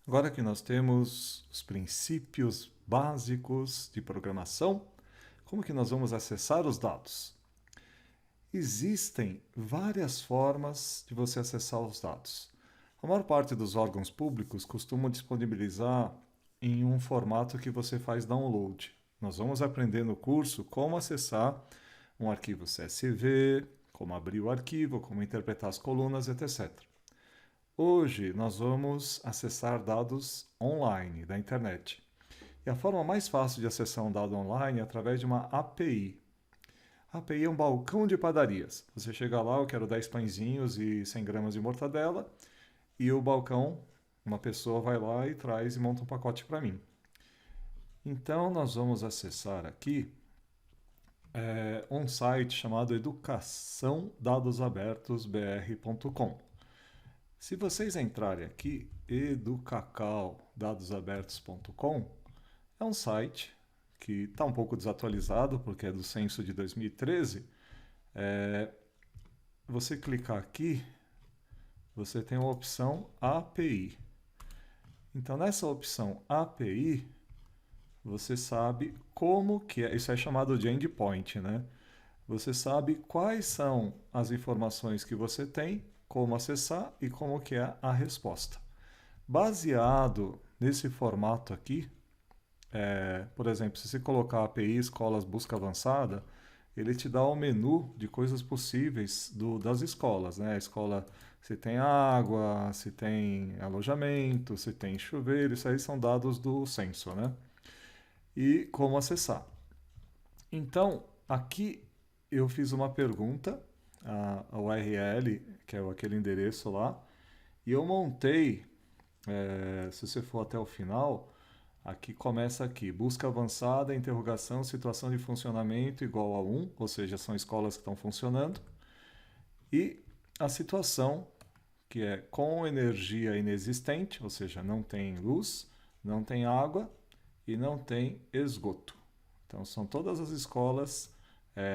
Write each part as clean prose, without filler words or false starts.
Agora que nós temos os princípios básicos de programação, como que nós vamos acessar os dados? Existem várias formas de você acessar os dados. A maior parte dos órgãos públicos costumam disponibilizar em um formato que você faz download. Nós vamos aprender no curso como acessar um arquivo CSV, como abrir o arquivo, como interpretar as colunas, etc. Hoje nós vamos acessar dados online da internet. E a forma mais fácil de acessar um dado online é através de uma API. A API é um balcão de padarias. Você chega lá, eu quero 10 pãezinhos e 100 gramas de mortadela, e o balcão, uma pessoa vai lá e traz e monta um pacote para mim. Então nós vamos acessar aqui um site chamado educaçãodadosabertosbr.com. Se vocês entrarem aqui, educacaudadosabertos.com, é um site que está um pouco desatualizado, porque é do censo de 2013. Você clicar aqui, você tem a opção API. Então, nessa opção API, você sabe como que é. Isso é chamado de endpoint, né? Você sabe quais são as informações que você tem, como acessar e como que é a resposta. Baseado nesse formato aqui, por exemplo, se você colocar API Escolas Busca Avançada, ele te dá o menu de coisas possíveis das escolas, né? A escola, se tem água, se tem alojamento, se tem chuveiro, isso aí são dados do censo, né? E como acessar. Então, aqui eu fiz uma pergunta, a URL, que é aquele endereço lá, e eu montei, se você for até o final, aqui começa aqui, busca avançada, interrogação, situação de funcionamento igual a 1, ou seja, são escolas que estão funcionando, e a situação, que é com energia inexistente, ou seja, não tem luz, não tem água e não tem esgoto. Então são todas as escolas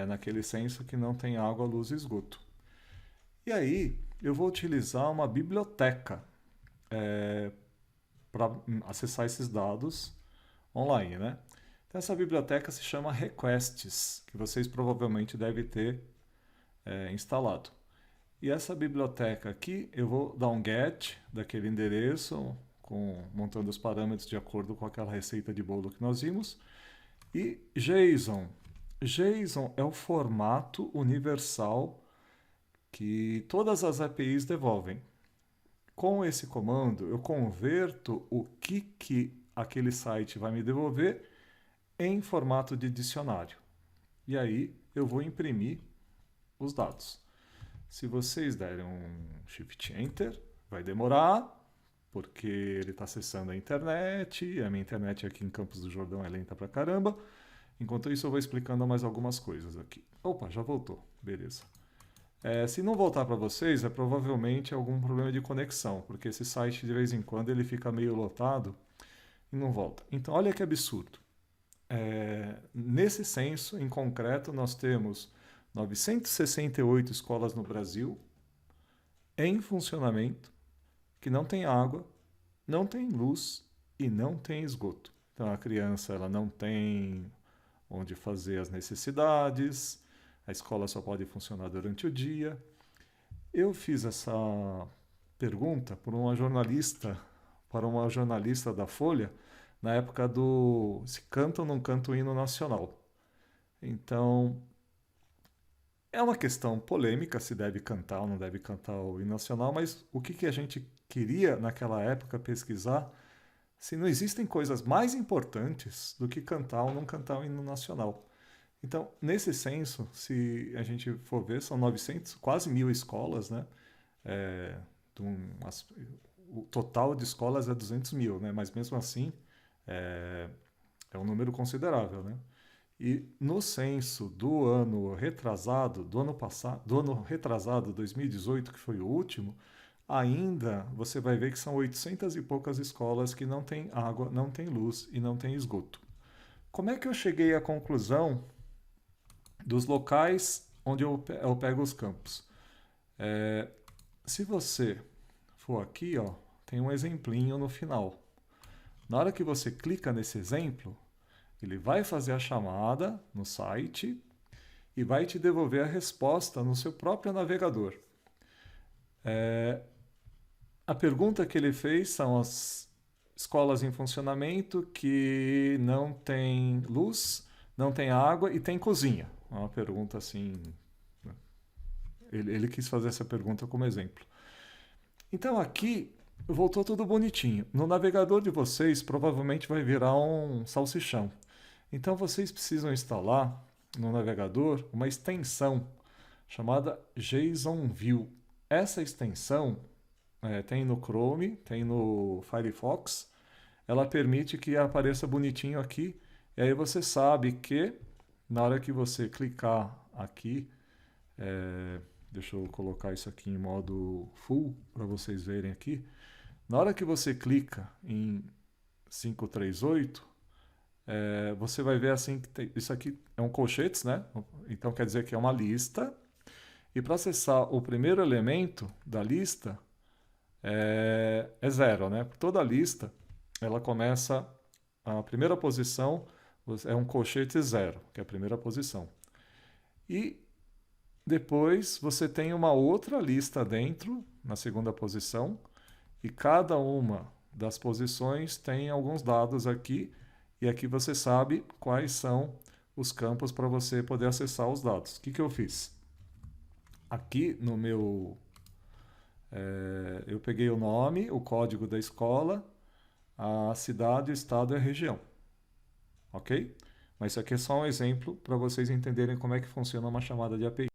naquele censo que não tem água, luz e esgoto. E aí eu vou utilizar uma biblioteca para acessar esses dados online, né? Então, essa biblioteca se chama Requests, que vocês provavelmente devem ter instalado. E essa biblioteca aqui, eu vou dar um get daquele endereço, montando os parâmetros de acordo com aquela receita de bolo que nós vimos. E JSON. JSON é o formato universal que todas as APIs devolvem. Com esse comando, eu converto o que aquele site vai me devolver em formato de dicionário. E aí eu vou imprimir os dados. Se vocês derem um Shift Enter, vai demorar, porque ele está acessando a internet, e a minha internet aqui em Campos do Jordão é lenta pra caramba. Enquanto isso, eu vou explicando mais algumas coisas aqui. Opa, já voltou. Beleza. Se não voltar para vocês, é provavelmente algum problema de conexão, porque esse site de vez em quando ele fica meio lotado e não volta. Então, olha que absurdo. Nesse censo, em concreto, nós temos 968 escolas no Brasil em funcionamento, que não tem água, não tem luz e não tem esgoto. Então, a criança ela não tem onde fazer as necessidades, a escola só pode funcionar durante o dia. Eu fiz essa pergunta para uma jornalista da Folha, na época do se canta ou não canta o hino nacional. Então, é uma questão polêmica se deve cantar ou não deve cantar o hino nacional, mas o que a gente queria naquela época pesquisar se não existem coisas mais importantes do que cantar ou não cantar o hino nacional. Então, nesse censo, se a gente for ver, são 900, quase 1.000 escolas, né? É, o total de escolas é 200 mil, né? Mas mesmo assim, é, é um número considerável, né? E no censo do ano retrasado, do ano passado, do ano retrasado, 2018, que foi o último, ainda você vai ver que são 800 e poucas escolas que não têm água, não têm luz e não têm esgoto. Como é que eu cheguei à conclusão dos locais onde eu pego os campos? Se você for aqui, ó, tem um exemplinho no final. Na hora que você clica nesse exemplo, ele vai fazer a chamada no site e vai te devolver a resposta no seu próprio navegador. A pergunta que ele fez são as escolas em funcionamento que não tem luz, não tem água e tem cozinha. É uma pergunta assim. Ele quis fazer essa pergunta como exemplo. Então aqui voltou tudo bonitinho. No navegador de vocês provavelmente vai virar um salsichão. Então vocês precisam instalar no navegador uma extensão chamada JSONView. Essa extensão tem no Chrome, tem no Firefox. Ela permite que apareça bonitinho aqui. E aí você sabe que na hora que você clicar aqui, deixa eu colocar isso aqui em modo full para vocês verem aqui. Na hora que você clica em 538, você vai ver assim que isso aqui é um colchetes, né? Então quer dizer que é uma lista. E para acessar o primeiro elemento da lista é 0, né? Toda lista ela começa, a primeira posição é um colchete 0, que é a primeira posição. E depois você tem uma outra lista dentro, na segunda posição, e cada uma das posições tem alguns dados aqui, e aqui você sabe quais são os campos para você poder acessar os dados. O que eu fiz? Aqui no meu... eu peguei o nome, o código da escola, a cidade, o estado e a região. Ok? Mas isso aqui é só um exemplo para vocês entenderem como é que funciona uma chamada de API.